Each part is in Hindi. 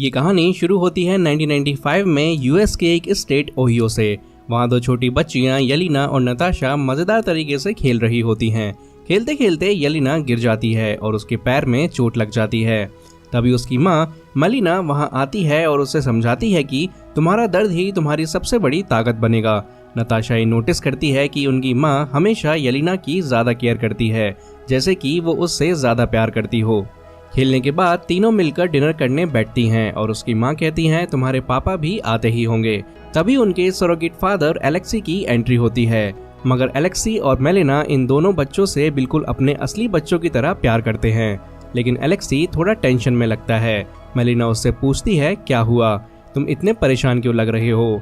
ये कहानी शुरू होती है 1995 में यूएस के एक स्टेट ओहियो से। वहाँ दो छोटी बच्चियाँ येलिना और नताशा मजेदार तरीके से खेल रही होती हैं। खेलते खेलते येलिना गिर जाती है और उसके पैर में चोट लग जाती है। तभी उसकी माँ मेलिना वहाँ आती है और उसे समझाती है कि तुम्हारा दर्द ही तुम्हारी सबसे बड़ी ताकत बनेगा। नताशा ये नोटिस करती है कि उनकी माँ हमेशा येलिना की ज़्यादा केयर करती है, जैसे कि वो उससे ज़्यादा प्यार करती हो। खेलने के बाद तीनों मिलकर डिनर करने बैठती हैं और उसकी माँ कहती हैं तुम्हारे पापा भी आते ही होंगे। तभी उनके सरोगेट फादर एलेक्सी की एंट्री होती है, मगर एलेक्सी और मेलिना इन दोनों बच्चों से बिल्कुल अपने असली बच्चों की तरह प्यार करते हैं। लेकिन एलेक्सी थोड़ा टेंशन में लगता है। मेलिना उससे पूछती है क्या हुआ, तुम इतने परेशान क्यों लग रहे हो।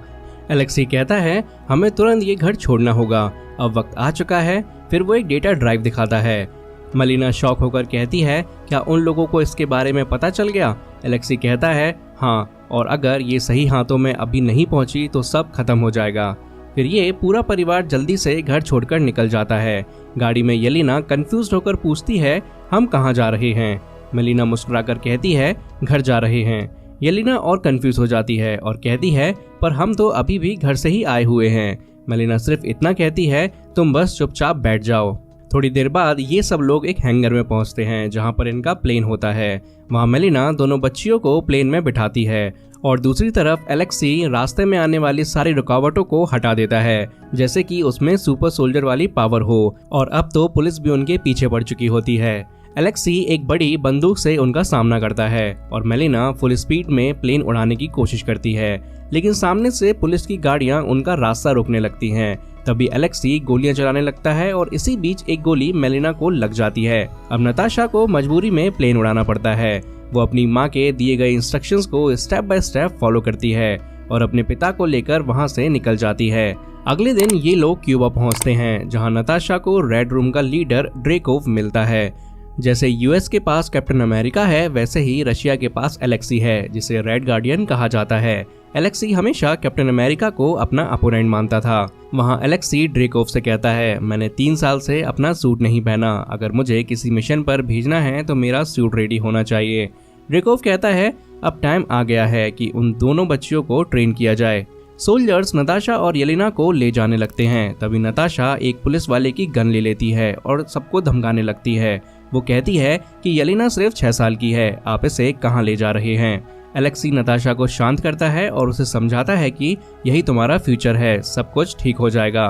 एलेक्सी कहता है हमें तुरंत ये घर छोड़ना होगा, अब वक्त आ चुका है। फिर वो एक डेटा ड्राइव दिखाता है। मेलिना शॉक होकर कहती है क्या उन लोगों को इसके बारे में पता चल गया। एलेक्सी कहता है हाँ, और अगर ये सही हाथों में अभी नहीं पहुंची तो सब खत्म हो जाएगा। फिर ये पूरा परिवार जल्दी से घर छोड़कर निकल जाता है। गाड़ी में येलिना कंफ्यूज्ड होकर पूछती है हम कहाँ जा रहे हैं। मेलिना मुस्कुराकर कहती है घर जा रहे हैं। येलिना और कंफ्यूज हो जाती है और कहती है पर हम तो अभी भी घर से ही आए हुए हैं। मेलिना सिर्फ इतना कहती है तुम बस चुपचाप बैठ जाओ। थोड़ी देर बाद ये सब लोग एक हैंगर में पहुंचते हैं जहां पर इनका प्लेन होता है। वहां मेलिना दोनों बच्चियों को प्लेन में बिठाती है और दूसरी तरफ एलेक्सी रास्ते में आने वाली सारी रुकावटों को हटा देता है, जैसे कि उसमें सुपर सोल्जर वाली पावर हो। और अब तो पुलिस भी उनके पीछे पड़ चुकी होती है। एलेक्सी एक बड़ी बंदूक से उनका सामना करता है और मेलिना फुल स्पीड में प्लेन उड़ाने की कोशिश करती है, लेकिन सामने से पुलिस की गाड़ियां उनका रास्ता रोकने लगती हैं। तभी एलेक्सी गोलियां चलाने लगता है और इसी बीच एक गोली मेलिना को लग जाती है। अब नताशा को मजबूरी में प्लेन उड़ाना पड़ता है। वो अपनी माँ के दिए गए इंस्ट्रक्शंस को स्टेप बाय स्टेप फॉलो करती है और अपने पिता को लेकर वहाँ से निकल जाती है। अगले दिन ये लोग क्यूबा पहुँचते हैं जहाँ नताशा को रेड रूम का लीडर ड्रेकोव मिलता है। जैसे यूएस के पास कैप्टन अमेरिका है, वैसे ही रशिया के पास एलेक्सी है जिसे रेड गार्डियन कहा जाता है। एलेक्सी हमेशा कैप्टन अमेरिका को अपना अपोनेंट मानता था। वहाँ एलेक्सी ड्रेकोव से कहता है मैंने 3 साल से अपना सूट नहीं पहना, अगर मुझे किसी मिशन पर भेजना है तो मेरा सूट रेडी होना चाहिए। ड्रेकोव कहता है अब टाइम आ गया है कि उन दोनों बच्चियों को ट्रेन किया जाए। सोल्जर्स नताशा और येलिना को ले जाने लगते हैं। तभी नताशा एक पुलिस वाले की गन ले लेती है और सबको धमकाने लगती है। वो कहती है कि येलिना सिर्फ 6 साल की है, आप इसे कहाँ ले जा रहे हैं। एलेक्सी नताशा को शांत करता है और उसे समझाता है कि यही तुम्हारा फ्यूचर है, सब कुछ ठीक हो जाएगा।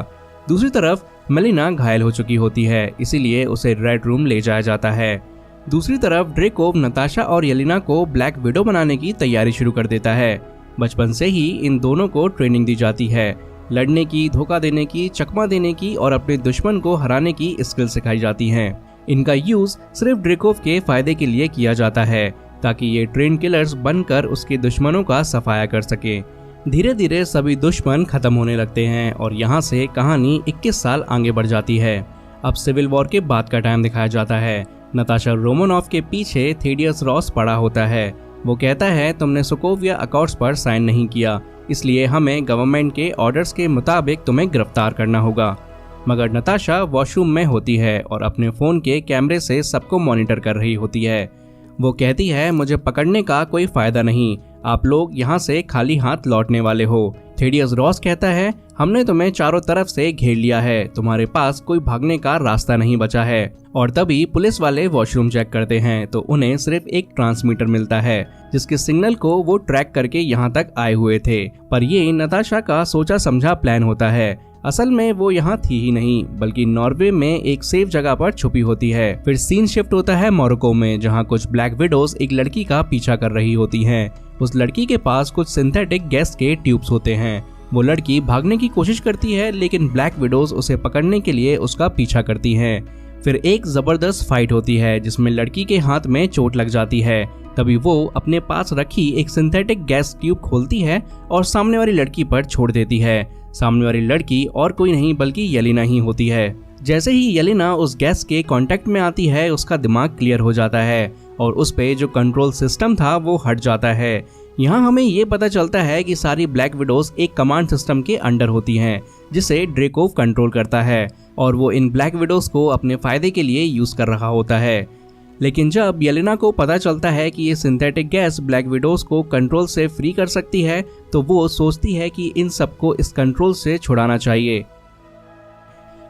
दूसरी तरफ मेलिना घायल हो चुकी होती है, इसीलिए उसे रेड रूम ले जाया जाता है। दूसरी तरफ ड्रेकोव नताशा और येलिना को ब्लैक विडो बनाने की तैयारी शुरू कर देता है। बचपन से ही इन दोनों को ट्रेनिंग दी जाती है, लड़ने की, धोखा देने की, चकमा देने की और अपने दुश्मन को हराने की स्किल सिखाई जाती हैं। इनका यूज सिर्फ ड्रेकोव के फायदे के लिए किया जाता है ताकि ये ट्रेन किलर्स बनकर उसके दुश्मनों का सफाया कर सके। धीरे धीरे सभी दुश्मन खत्म होने लगते हैं और यहाँ से कहानी 21 साल आगे बढ़ जाती है। अब सिविल वॉर के बाद का टाइम दिखाया जाता है। नताशा रोमानॉफ के पीछे थेडियस रॉस पड़ा होता है। वो कहता है तुमने सोकोविया अकॉर्ड्स पर साइन नहीं किया, इसलिए हमें गवर्नमेंट के ऑर्डर्स के मुताबिक तुम्हें गिरफ्तार करना होगा। मगर नताशा वॉशरूम में होती है और अपने फ़ोन के कैमरे से सबको मॉनिटर कर रही होती है। वो कहती है मुझे पकड़ने का कोई फ़ायदा नहीं, आप लोग यहाँ से खाली हाथ लौटने वाले हो। थेडियस रॉस कहता है हमने तुम्हें चारों तरफ से घेर लिया है, तुम्हारे पास कोई भागने का रास्ता नहीं बचा है। और तभी पुलिस वाले वॉशरूम चेक करते हैं तो उन्हें सिर्फ एक ट्रांसमीटर मिलता है जिसके सिग्नल को वो ट्रैक करके यहाँ तक आए हुए थे। पर ये नताशा का सोचा समझा प्लान होता है। असल में वो यहाँ थी ही नहीं, बल्कि नॉर्वे में एक सेफ जगह पर छुपी होती है। फिर सीन शिफ्ट होता है मोरक्को में, जहाँ कुछ ब्लैक विडोज एक लड़की का पीछा कर रही होती हैं। उस लड़की के पास कुछ सिंथेटिक गैस के ट्यूब्स होते हैं। वो लड़की भागने की कोशिश करती है, लेकिन ब्लैक विडोज उसे पकड़ने के लिए उसका पीछा करती हैं। फिर एक जबरदस्त फाइट होती है जिसमें लड़की के हाथ में चोट लग जाती है। तभी वो अपने पास रखी एक सिंथेटिक गैस ट्यूब खोलती है और सामने वाली लड़की पर छोड़ देती है। सामने वाली लड़की और कोई नहीं बल्कि येलिना ही होती है। जैसे ही येलिना उस गैस के कांटेक्ट में आती है उसका दिमाग क्लियर हो जाता है और उस पे जो कंट्रोल सिस्टम था वो हट जाता है। यहाँ हमें ये पता चलता है कि सारी ब्लैक विडोज एक कमांड सिस्टम के अंडर होती हैं जिसे ड्रेकोव कंट्रोल करता है और वो इन ब्लैक विडोज को अपने फायदे के लिए यूज कर रहा होता है। लेकिन जब येलेना को पता चलता है कि ये सिंथेटिक गैस ब्लैक विडोज को कंट्रोल से फ्री कर सकती है तो वो सोचती है कि इन सबको इस कंट्रोल से छुड़ाना चाहिए।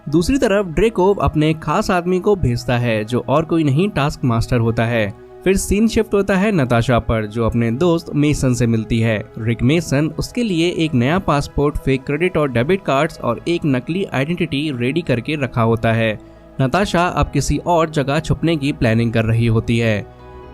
दूसरी तरफ ड्रेकोव अपने खास आदमी को भेजता है जो और कोई नहीं टास्क मास्टर होता है। फिर सीन शिफ्ट होता है नताशा पर जो अपने दोस्त मेसन से मिलती है। रिक मेसन उसके लिए एक नया पासपोर्ट, फेक क्रेडिट और डेबिट कार्ड्स और एक नकली आइडेंटिटी रेडी करके रखा होता है। नताशा अब किसी और जगह छुपने की प्लानिंग कर रही होती है।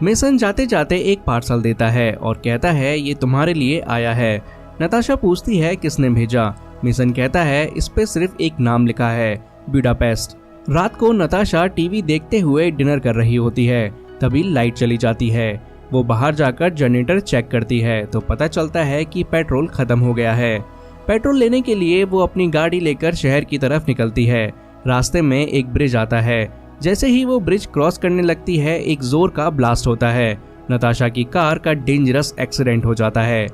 मेसन जाते जाते एक पार्सल देता है और कहता है ये तुम्हारे लिए आया है। नताशा पूछती है किसने भेजा। मेसन कहता है इस पे सिर्फ एक नाम लिखा है, बुडापेस्ट। रात को नताशा टीवी देखते हुए डिनर कर रही होती है। तभी लाइट चली जाती है। वो बाहर जाकर जनरेटर चेक करती है तो पता चलता है कि पेट्रोल खत्म हो गया है। पेट्रोल लेने के लिए वो अपनी गाड़ी लेकर शहर की तरफ निकलती है। रास्ते में एक ब्रिज आता है। जैसे ही वो ब्रिज क्रॉस करने लगती है एक जोर का ब्लास्ट होता है। नताशा की कार का डेंजरस एक्सीडेंट हो जाता है।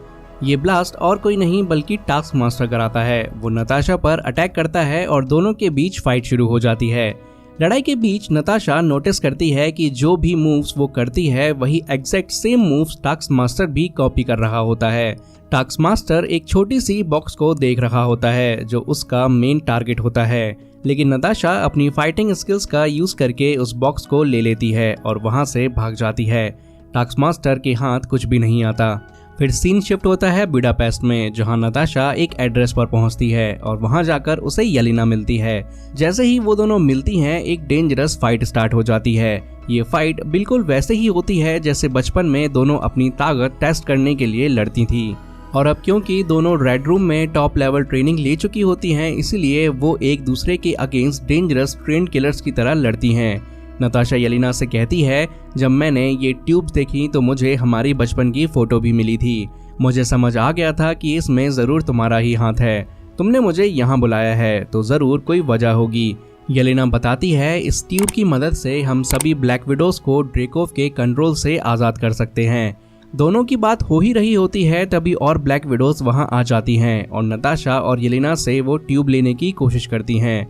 ये ब्लास्ट और कोई नहीं बल्कि टास्क मास्टर कराता है। वो नताशा पर अटैक करता है और दोनों के बीच फाइट शुरू हो जाती है। लड़ाई के बीच नताशा नोटिस करती है कि जो भी मूव्स वो करती है वही exact same moves task master भी कॉपी कर रहा होता है। टास्क मास्टर एक छोटी सी बॉक्स को देख रहा होता है जो उसका मेन टारगेट होता है, लेकिन नताशा अपनी फाइटिंग स्किल्स का यूज करके उस बॉक्स को ले लेती है और वहां से भाग जाती है। टास्क मास्टर के हाथ कुछ भी नहीं आता। फिर सीन शिफ्ट होता है बुडापेस्ट में जहां नताशा एक एड्रेस पर पहुंचती है और वहां जाकर उसे येलेना मिलती है। जैसे ही वो दोनों मिलती हैं एक डेंजरस फाइट स्टार्ट हो जाती है। ये फाइट बिल्कुल वैसे ही होती है जैसे बचपन में दोनों अपनी ताकत टेस्ट करने के लिए लड़ती थी। और अब क्योंकि दोनों रेड रूम में टॉप लेवल ट्रेनिंग ले चुकी होती हैं इसीलिए वो एक दूसरे के अगेंस्ट डेंजरस ट्रेन किलर्स की तरह लड़ती हैं। नताशा येलेना से कहती है जब मैंने ये ट्यूब्स देखी तो मुझे हमारी बचपन की फोटो भी मिली थी। मुझे समझ आ गया था कि इसमें जरूर तुम्हारा ही हाथ है। तुमने मुझे यहाँ बुलाया है तो जरूर कोई वजह होगी। येलेना बताती है इस ट्यूब की मदद से हम सभी ब्लैक विडोज को ड्रेकोव के कंट्रोल से आज़ाद कर सकते हैं। दोनों की बात हो ही रही होती है तभी और ब्लैक विडोज वहाँ आ जाती हैं और नताशा और येलेना से वो ट्यूब लेने की कोशिश करती हैं।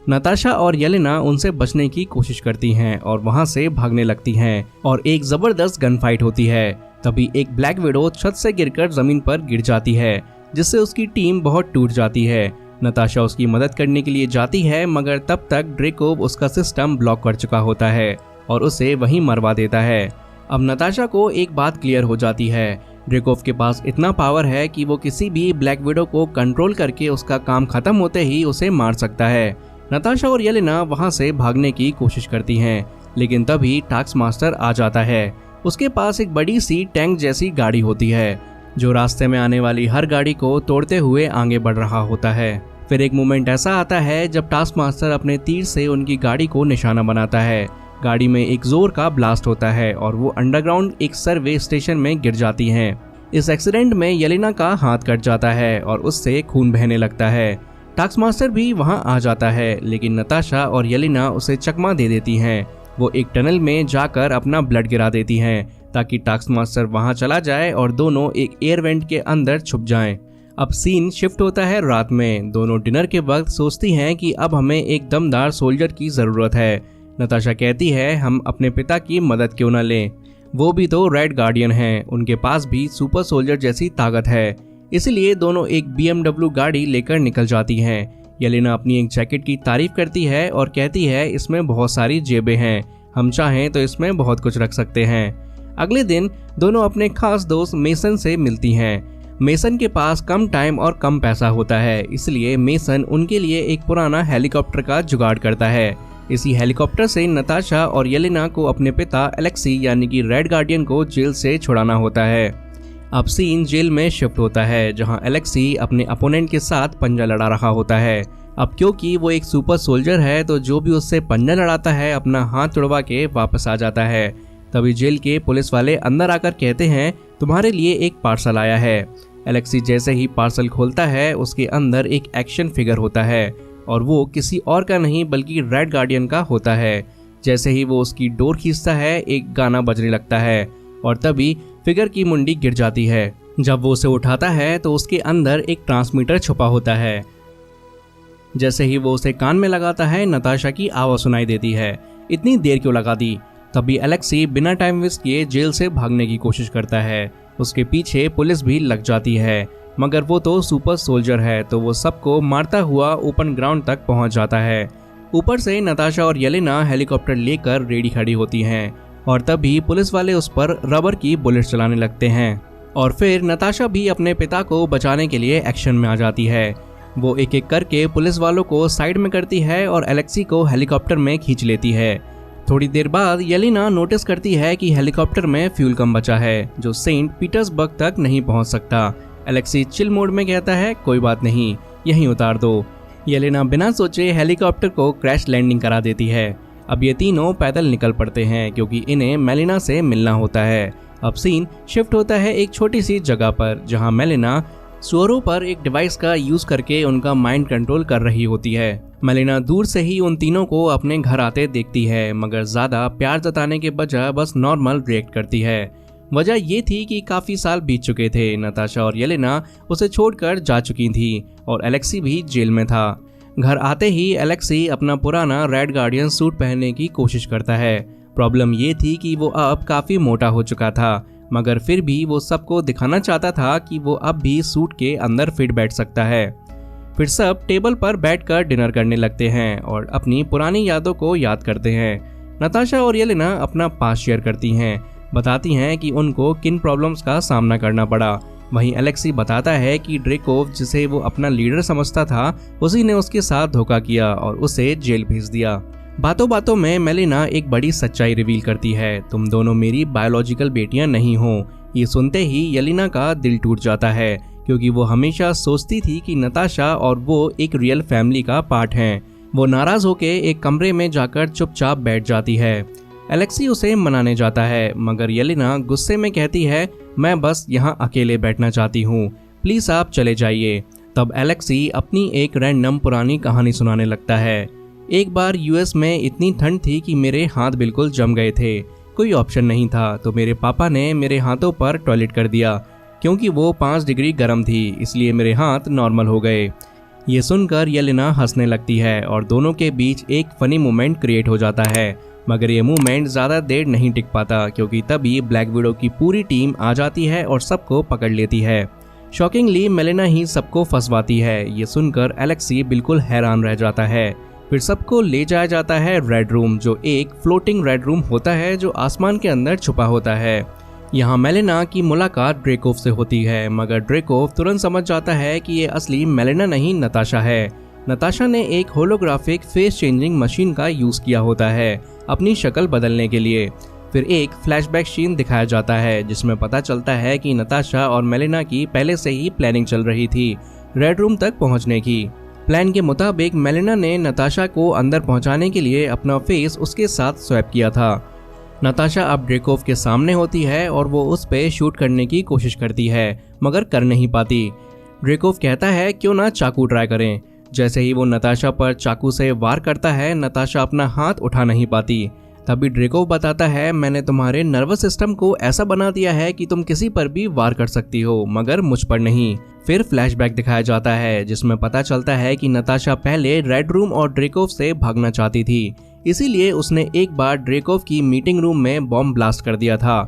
नताशा और येलेना उनसे बचने की कोशिश करती हैं और वहां से भागने लगती हैं और एक जबरदस्त गन फाइट होती है। तभी एक ब्लैक विडो छत से गिरकर जमीन पर गिर जाती है जिससे उसकी टीम बहुत टूट जाती है। नताशा उसकी मदद करने के लिए जाती है मगर तब तक ड्रेकोव उसका सिस्टम ब्लॉक कर चुका होता है और उसे वहीं मरवा देता है। अब नताशा को एक बात क्लियर हो जाती है, ड्रेकोव के पास इतना पावर है कि वो किसी भी ब्लैक विडो को कंट्रोल करके उसका काम खत्म होते ही उसे मार सकता है। नताशा और येलेना वहां से भागने की कोशिश करती हैं, लेकिन तभी टास्क मास्टर आ जाता है। उसके पास एक बड़ी सी टैंक जैसी गाड़ी होती है जो रास्ते में आने वाली हर गाड़ी को तोड़ते हुए आगे बढ़ रहा होता है। फिर एक मोमेंट ऐसा आता है जब टास्क मास्टर अपने तीर से उनकी गाड़ी को निशाना बनाता है। गाड़ी में एक जोर का ब्लास्ट होता है और वो अंडरग्राउंड एक सर्वे स्टेशन में गिर जाती हैं। इस एक्सीडेंट में येलेना का हाथ कट जाता है और उससे खून बहने लगता है। टास्क मास्टर भी वहां आ जाता है लेकिन नताशा और येलेना उसे चकमा दे देती हैं। वो एक टनल में जाकर अपना ब्लड गिरा देती हैं ताकि टास्क मास्टर वहां चला जाए और दोनों एक एयर वेंट के अंदर छुप जाएं। अब सीन शिफ्ट होता है रात में। दोनों डिनर के वक्त सोचती हैं कि अब हमें एक दमदार सोल्जर की जरूरत है। नताशा कहती है हम अपने पिता की मदद क्यों न लें, वो भी तो रेड गार्डियन हैं, उनके पास भी सुपर सोल्जर जैसी ताकत है। इसलिए दोनों एक BMW गाड़ी लेकर निकल जाती हैं। येलेना अपनी एक जैकेट की तारीफ करती है और कहती है इसमें बहुत सारी जेबें हैं, हम चाहें तो इसमें बहुत कुछ रख सकते हैं। अगले दिन दोनों अपने खास दोस्त मेसन से मिलती हैं। मेसन के पास कम टाइम और कम पैसा होता है इसलिए मेसन उनके लिए एक पुराना हेलीकॉप्टर का जुगाड़ करता है। इसी हेलीकॉप्टर से नताशा और येलेना को अपने पिता एलेक्सी यानी कि रेड गार्डियन को जेल से छुड़ाना होता है। अब सीन जेल में शिफ्ट होता है जहां एलेक्सी अपने अपोनेंट के साथ पंजा लड़ा रहा होता है। अब क्योंकि वो एक सुपर सोल्जर है तो जो भी उससे पंजा लड़ाता है अपना हाथ तुड़वा के वापस आ जाता है। तभी जेल के पुलिस वाले अंदर आकर कहते हैं तुम्हारे लिए एक पार्सल आया है। एलेक्सी जैसे ही पार्सल खोलता है उसके अंदर एक एक्शन फिगर होता है और वो किसी और का नहीं बल्कि रेड गार्डियन का होता है। जैसे ही वो उसकी डोर खींचता है एक गाना बजने लगता है और तभी फिगर की मुंडी गिर जाती है। जब वो उसे उठाता है तो उसके अंदर एक ट्रांसमीटर छुपा होता है। जैसे ही वो उसे कान में लगाता है नताशा की आवाज सुनाई देती है, इतनी देर क्यों लगा दी। तभी एलेक्सी बिना टाइम वेस्ट किए जेल से भागने की कोशिश करता है। उसके पीछे पुलिस भी लग जाती है, मगर वो तो सुपर सोल्जर है, तो वो सबको मारता हुआ ओपन ग्राउंड तक पहुंच जाता है। ऊपर से नताशा और येलेना हेलीकॉप्टर लेकर रेडी खड़ी होती हैं और तभी पुलिस वाले उस पर रबर की बुलेट चलाने लगते हैं। और फिर नताशा भी अपने पिता को बचाने के लिए एक्शन में आ जाती है। वो एक एक करके पुलिस वालों को साइड में करती है और एलेक्सी को हेलीकॉप्टर में खींच लेती है। थोड़ी देर बाद येलेना नोटिस करती है कि हेलीकॉप्टर में फ्यूल कम बचा है, जो सेंट पीटर्सबर्ग तक नहीं पहुंच सकता। एलेक्सी चिल मोड में कहता है, कोई बात नहीं, यहीं उतार दो। येलेना बिना सोचे हेलीकॉप्टर को क्रैश लैंडिंग करा देती है। अब ये तीनों पैदल निकल पड़ते हैं क्योंकि इन्हें मेलिना से मिलना होता है। अब सीन शिफ्ट होता है एक छोटी सी जगह पर, जहां मेलिना सुअरों पर एक डिवाइस का यूज करके उनका माइंड कंट्रोल कर रही होती है। मेलिना दूर से ही उन तीनों को अपने घर आते देखती है, मगर ज्यादा प्यार जताने के बजाय बस नॉर्मल रिएक्ट करती है। वजह ये थी कि काफी साल बीत चुके थे। नताशा और येलेना उसे छोड़कर जा चुकी थी और एलेक्सी भी जेल में था। घर आते ही एलेक्सी अपना पुराना रेड गार्डियन सूट पहनने की कोशिश करता है। प्रॉब्लम ये थी कि वो अब काफी मोटा हो चुका था, मगर फिर भी वो सबको दिखाना चाहता था कि वो अब भी सूट के अंदर फिट बैठ सकता है। फिर सब टेबल पर बैठकर डिनर करने लगते हैं और अपनी पुरानी यादों को याद करते हैं। नताशा और येलेना अपना पास शेयर करती हैं, बताती हैं कि उनको किन प्रॉब्लम्स का सामना करना पड़ा। वहीं एलेक्सी बताता है कि ड्रेकोव, जिसे वो अपना लीडर समझता था, उसी ने उसके साथ धोखा किया और उसे जेल भेज दिया। बातों बातों में मेलिना एक बड़ी सच्चाई रिवील करती है, तुम दोनों मेरी बायोलॉजिकल बेटियां नहीं हो। ये सुनते ही येलेना का दिल टूट जाता है, क्योंकि वो हमेशा सोचती थी कि नताशा और वो एक रियल फैमिली का पार्ट हैं। वो नाराज होकर एक कमरे में जाकर चुपचाप बैठ जाती है। एलेक्सी उसे मनाने जाता है, मगर येलेना गुस्से में कहती है, मैं बस यहाँ अकेले बैठना चाहती हूँ, प्लीज आप चले जाइए। तब एलेक्सी अपनी एक रैंडम पुरानी कहानी सुनाने लगता है। एक बार यूएस में इतनी ठंड थी कि मेरे हाथ बिल्कुल जम गए थे। कोई ऑप्शन नहीं था, तो मेरे पापा ने मेरे हाथों पर टॉयलेट कर दिया। क्योंकि वो 5 डिग्री गर्म थी, इसलिए मेरे हाथ नॉर्मल हो गए। ये सुनकर येलेना हंसने लगती है और दोनों के बीच एक फनी मोमेंट क्रिएट हो जाता है। मगर ये मूवमेंट ज़्यादा देर नहीं टिक पाता, क्योंकि तभी ब्लैक विडो की पूरी टीम आ जाती है और सबको पकड़ लेती है। शॉकिंगली मेलिना ही सबको फंसवाती है। ये सुनकर एलेक्सी बिल्कुल हैरान रह जाता है। फिर सबको ले जाया जाता है रेड रूम, जो एक फ्लोटिंग रेड रूम होता है जो आसमान के अंदर छुपा होता है। यहाँ मेलिना की मुलाकात ड्रेकोव से होती है, मगर ड्रेकोव तुरंत समझ जाता है कि ये असली मेलिना नहीं नताशा है। नताशा ने एक होलोग्राफिक फेस चेंजिंग मशीन का यूज किया होता है अपनी शक्ल बदलने के लिए। फिर एक फ्लैशबैक सीन दिखाया जाता है, जिसमें पता चलता है कि नताशा और मेलिना की पहले से ही प्लानिंग चल रही थी रेड रूम तक पहुंचने की। प्लान के मुताबिक मेलिना ने नताशा को अंदर पहुंचाने के लिए अपना फेस उसके साथ स्वैप किया था। नताशा अब ड्रेकोव के सामने होती है और वो उस पे शूट करने की कोशिश करती है, मगर कर नहीं पाती। ड्रेकोव कहता है क्यों ना चाकू ट्राई करें। जैसे ही वो नताशा पर चाकू से वार करता है, नताशा अपना हाथ उठा नहीं पाती। तभी ड्रेकोव बताता है, मैंने तुम्हारे नर्वस सिस्टम को ऐसा बना दिया है कि तुम किसी पर भी वार कर सकती हो, मगर मुझ पर नहीं। फिर फ्लैशबैक दिखाया जाता है, जिसमें पता चलता है कि नताशा पहले रेड रूम और ड्रेकोव से भागना चाहती थी, इसीलिए उसने एक बार ड्रेकोव की मीटिंग रूम में बॉम्ब ब्लास्ट कर दिया था।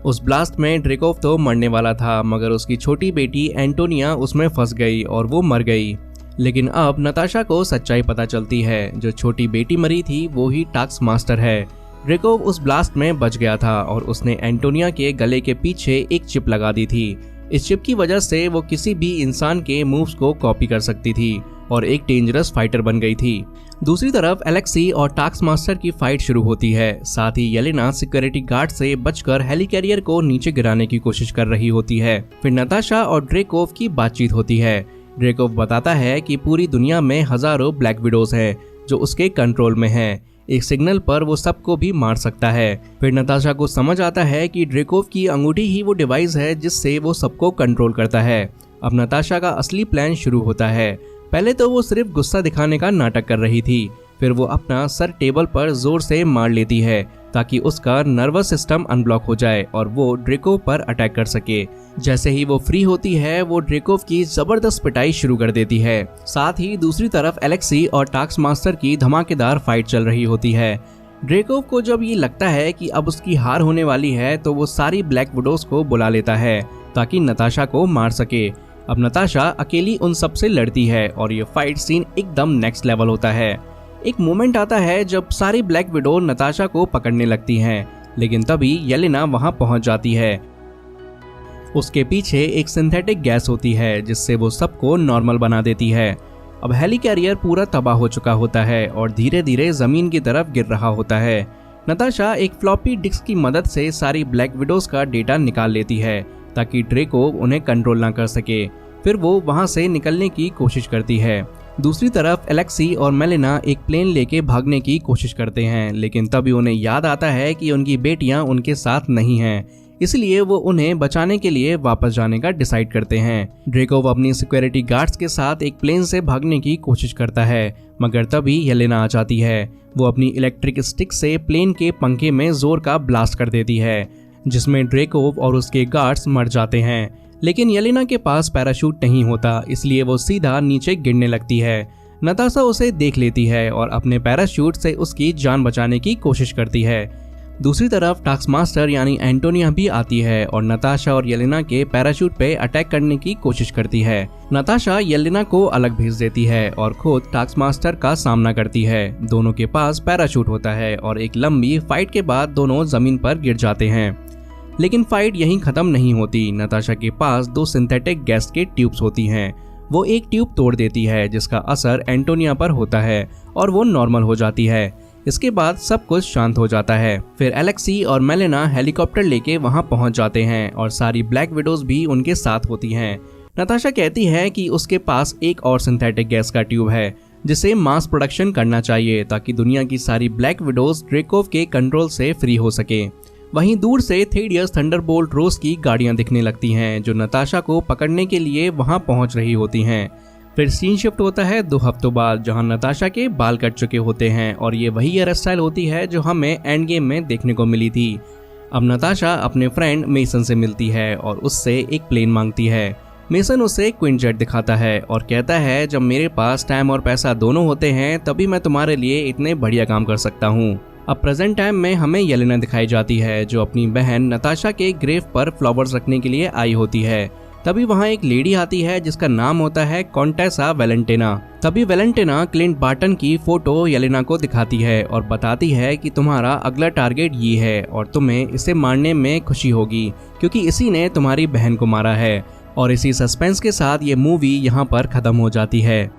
उस ब्लास्ट में ड्रेकोव तो मरने वाला था, मगर उसकी छोटी बेटी एंटोनिया उसमें फंस गई और वो मर गई। लेकिन अब नताशा को सच्चाई पता चलती है, जो छोटी बेटी मरी थी वो ही टास्क मास्टर है। ड्रेकोव उस ब्लास्ट में बच गया था और उसने एंटोनिया के गले के पीछे एक चिप लगा दी थी। इस चिप की वजह से वो किसी भी इंसान के मूव्स को कॉपी कर सकती थी और एक डेंजरस फाइटर बन गई थी। दूसरी तरफ एलेक्सी और टास्क मास्टर की फाइट शुरू होती है। साथ ही येलेना सिक्योरिटी गार्ड से बचकर हेलीकैरियर को नीचे गिराने की कोशिश कर रही होती है। फिर नताशा और ड्रेकोव की बातचीत होती है। ड्रेकोव बताता है कि पूरी दुनिया में हजारों ब्लैक विडोज हैं जो उसके कंट्रोल में हैं। एक सिग्नल पर वो सबको भी मार सकता है। फिर नताशा को समझ आता है कि ड्रेकोव की अंगूठी ही वो डिवाइस है जिससे वो सबको कंट्रोल करता है। अब नताशा का असली प्लान शुरू होता है। पहले तो वो सिर्फ गुस्सा दिखाने का नाटक कर रही थी, फिर वो अपना सर टेबल पर जोर से मार लेती है ताकि उसका नर्वस सिस्टम अनब्लॉक हो जाए और वो ड्रेकोव पर अटैक कर सके। जैसे ही वो फ्री होती है, वो ड्रेकोव की जबरदस्त पिटाई शुरू कर देती है। साथ ही दूसरी तरफ एलेक्सी और टास्क मास्टर की धमाकेदार फाइट चल रही होती है। ड्रेकोव को जब ये लगता है कि अब उसकी हार होने वाली है तो वो सारी ब्लैक विडोज को बुला लेता है ताकि नताशा को मार सके। अब नताशा अकेली उन सब से लड़ती है और ये फाइट सीन एकदम नेक्स्ट लेवल होता है। एक मोमेंट आता है जब सारी ब्लैक विडो नताशा को पकड़ने लगती हैं, लेकिन तभी येलेना वहां पहुंच जाती है। उसके पीछे एक सिंथेटिक गैस होती है जिससे वो सबको नॉर्मल बना देती है। अब हेली कैरियर पूरा तबाह हो चुका होता है और धीरे धीरे जमीन की तरफ गिर रहा होता है। नताशा एक फ्लॉपी डिस्क की मदद से सारी ब्लैक विडोज का डेटा निकाल लेती है ताकि ड्रेको उन्हें कंट्रोल ना कर सके। फिर वो वहां से निकलने की कोशिश करती है। दूसरी तरफ एलेक्सी और मेलेना एक प्लेन लेके भागने की कोशिश करते हैं, लेकिन तभी उन्हें याद आता है कि उनकी बेटियां उनके साथ नहीं हैं, इसलिए वो उन्हें बचाने के लिए वापस जाने का डिसाइड करते हैं। ड्रेकोव अपनी सिक्योरिटी गार्ड्स के साथ एक प्लेन से भागने की कोशिश करता है, मगर तभी येलेना आ जाती है। वो अपनी इलेक्ट्रिक स्टिक से प्लेन के पंखे में जोर का ब्लास्ट कर देती है, जिसमें ड्रेकोव और उसके गार्ड्स मर जाते हैं। लेकिन येलेना के पास पैराशूट नहीं होता, इसलिए वो सीधा नीचे गिरने लगती है। नताशा उसे देख लेती है और अपने पैराशूट से उसकी जान बचाने की कोशिश करती है। दूसरी तरफ टास्कमास्टर यानी एंटोनिया भी आती है और नताशा और येलेना के पैराशूट पे अटैक करने की कोशिश करती है। नताशा येलेना को अलग भेज देती है और खुद टास्कमास्टर का सामना करती है। दोनों के पास पैराशूट होता है और एक लंबी फाइट के बाद दोनों जमीन पर गिर जाते हैं। लेकिन फाइट यहीं खत्म नहीं होती। नताशा के पास 2 सिंथेटिक गैस के ट्यूब्स होती हैं। वो एक ट्यूब तोड़ देती है जिसका असर एंटोनिया पर होता है और वो नॉर्मल हो जाती है। इसके बाद सब कुछ शांत हो जाता है। फिर एलेक्सी और मेलेना हेलीकॉप्टर लेके वहां पहुंच जाते हैं और सारी ब्लैक विडोज भी उनके साथ होती हैं। नताशा कहती है कि उसके पास एक और सिंथेटिक गैस का ट्यूब है जिसे मास प्रोडक्शन करना चाहिए ताकि दुनिया की सारी ब्लैक विडोज ड्रेकोव के कंट्रोल से फ्री हो सके। वहीं दूर से थेडियस थंडरबोल्ट रोज की गाड़ियां दिखने लगती हैं जो नताशा को पकड़ने के लिए वहां पहुंच रही होती हैं। फिर सीन शिफ्ट होता है 2 हफ्तों बाद, जहां नताशा के बाल कट चुके होते हैं और ये वही हेयर स्टाइल होती है जो हमें एंड गेम में देखने को मिली थी। अब नताशा अपने फ्रेंड मेसन से मिलती है और उससे एक प्लेन मांगती है। मेसन उसे क्विन जेट दिखाता है और कहता है जब मेरे पास टाइम और पैसा दोनों होते हैं तभी मैं तुम्हारे लिए इतने बढ़िया काम कर सकता हूँ। अब प्रेजेंट टाइम में हमें येलेना दिखाई जाती है जो अपनी बहन नताशा के ग्रेव पर फ्लावर्स रखने के लिए आई होती है। तभी वहाँ एक लेडी आती है जिसका नाम होता है कॉन्टेसा वेलेंटिना। तभी वेलेंटिना क्लिंट बार्टन की फोटो येलेना को दिखाती है और बताती है कि तुम्हारा अगला टारगेट ये है और तुम्हें इसे मारने में खुशी होगी क्योंकि इसी ने तुम्हारी बहन को मारा है। और इसी सस्पेंस के साथ ये मूवी यहाँ पर खत्म हो जाती है।